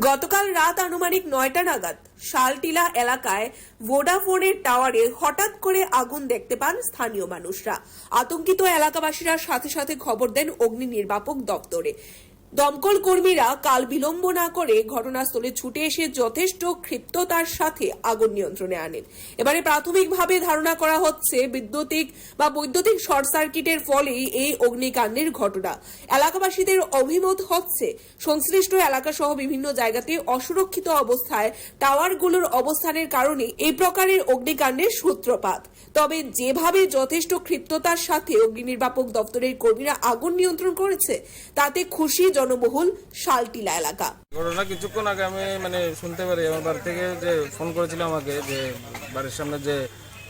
গতকাল রাত আনুমানিক ৯টা নাগাদ শালটিলা এলাকায় ভোডাফোনের টাওয়ারে হঠাৎ করে আগুন দেখতে পান স্থানীয় মানুষরা। আতঙ্কিত এলাকাবাসীরা সাথে সাথে খবর দেন অগ্নি নির্বাপক দপ্তরে। দমকল কর্মীরা কাল বিলম্ব না করে ঘটনাস্থলে ছুটে এসে যথেষ্ট ক্ষিপ্রতার সাথে আগুন নিয়ন্ত্রণে আনেন। এবারে প্রাথমিকভাবে ধারণা করা হচ্ছে বৈদ্যুতিক শর্ট সার্কিটের ফলেই এই অগ্নিকাণ্ডের ঘটনা। এলাকাবাসীদের অভিমত হচ্ছে সংশ্লিষ্ট এলাকা সহ বিভিন্ন জায়গাতে অসুরক্ষিত অবস্থায় টাওয়ারগুলোর অবস্থানের কারণে এই প্রকারের অগ্নিকাণ্ডের সূত্রপাত। তবে যেভাবে যথেষ্ট ক্ষিপ্রতার সাথে অগ্নি নির্বাপক দপ্তরের কর্মীরা আগুন নিয়ন্ত্রণ করেছে তাতে খুশি জনবহুল শালটিলা এলাকা। ঘটনা কিছুক্ষণ আগে আমি শুনতে পারি, আমার বাড়ি থেকে যে ফোন করেছিল আমাকে যে বাড়ির সামনে যে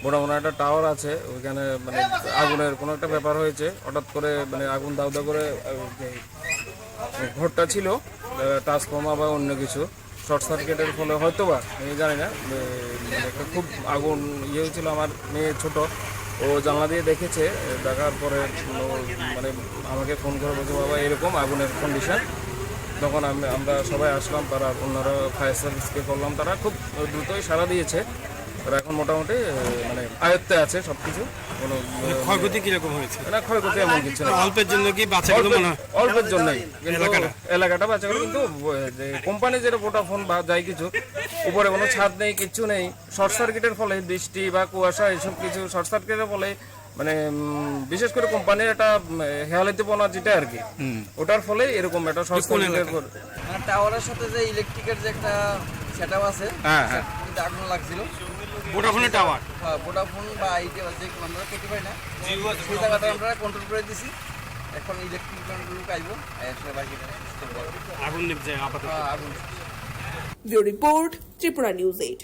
বড় একটা টাওয়ার আছে ওইখানে আগুনের কোনো একটা ব্যাপার হয়েছে। হঠাৎ করে আগুন দাউ দাউ করে ঘরটা ছিল ট্রান্সফর্মার বা অন্য কিছু শর্ট সার্কিটের ফলে হয়তো বা আমি জানি না, একটা খুব আগুন হয়েছিল। আমার মেয়ে ছোট, ও জানলা দিয়ে দেখেছে, দেখার পরে আমাকে ফোন করে বলছে বাবা এরকম আগুনের কন্ডিশন। তখন আমরা সবাই আসলাম, তারা অন্যরা ফায়ার সার্ভিসকে করলাম, তারা খুব দ্রুতই সাড়া দিয়েছে। তারা এখন মোটামুটি আয়ত্তে আছে সবকিছু। কোনো ক্ষয়ক্ষতি কিরকম হয়েছে? না, ক্ষয়ক্ষতি এমন কিছু না, অল্পের জন্য কি বাঁচা গেল মনে হয়? অল্পের জন্যই এলাকাটা বাঁচা গেল, কিন্তু কোম্পানি যেটা ভোডাফোন বা যাই কিছু উপরে কোনো ছাদ নেই, কিচ্ছু নেই। শর্ট সার্কিটের ফলে বৃষ্টি বা কুয়াশা এসব কিছু শর্ট সার্কিটের ফলে বিশেষ করে কোম্পানির একটা হেয়ালিতেপনা যেটা আর কি, ওটার ফলে এরকম একটা শর্ট সার্কিটের পর টাওয়ারের সাথে যে ইলেকট্রিকের যে একটা সেটআপ আছে, আগুন লাগছিল। ভোডাফোনের টাওয়ার, ভোডাফোন বা আইডিয়া যে আমরা করতে পারি না, সেই জায়গাটা আমরা কন্ট্রোল করে দিছি। এখন ইলেকট্রিক লোক আইব, আগুন নিভছে আপাতত। Report Tripura news 8।